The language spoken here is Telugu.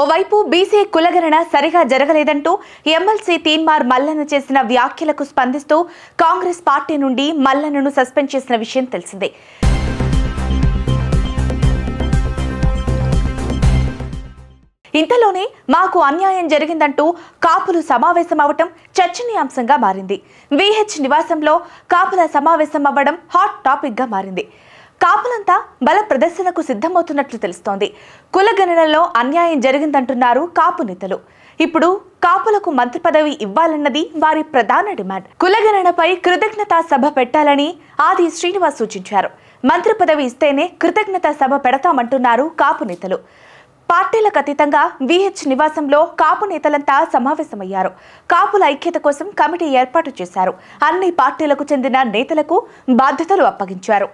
ఓవైపు బీసీ కులగణన సరిగా జరగలేదంటూ ఎమ్మెల్సీ తీన్మార్ మల్లన్న చేసిన వ్యాఖ్యలకు స్పందిస్తూ కాంగ్రెస్ పార్టీ నుండి మల్లన్నను సస్పెండ్ చేసిన విషయం తెలిసిందే. ఇంతలోనే మాకు అన్యాయం జరిగిందంటూ కాపులు సమావేశం అవటం చర్చనీయాంశంగా మారింది. విహెచ్ నివాసంలో కాపుల సమావేశం అవ్వడం హాట్ టాపిక్ గా మారింది. కాపులంతా బల ప్రదర్శనకు సిద్ధమవుతున్నట్లు తెలుస్తోంది. కులగణనలో అన్యాయం జరిగిందంటున్నారు కాపు నేతలు. ఇప్పుడు కాపులకు మంత్రి పదవి ఇవ్వాలన్నది వారి ప్రధాన డిమాండ్. కులగణనపై కృతజ్ఞతా సభ పెట్టాలని ఆది శ్రీనివాస్ సూచించారు. మంత్రి పదవి ఇస్తేనే కృతజ్ఞతా సభ పెడతామంటున్నారు కాపు నేతలు. పార్టీలకు అతీతంగా విహెచ్ నివాసంలో కాపు నేతలంతా సమావేశమయ్యారు. కాపుల ఐక్యత కోసం కమిటీ ఏర్పాటు చేశారు. అన్ని పార్టీలకు చెందిన నేతలకు బాధ్యతలు అప్పగించారు.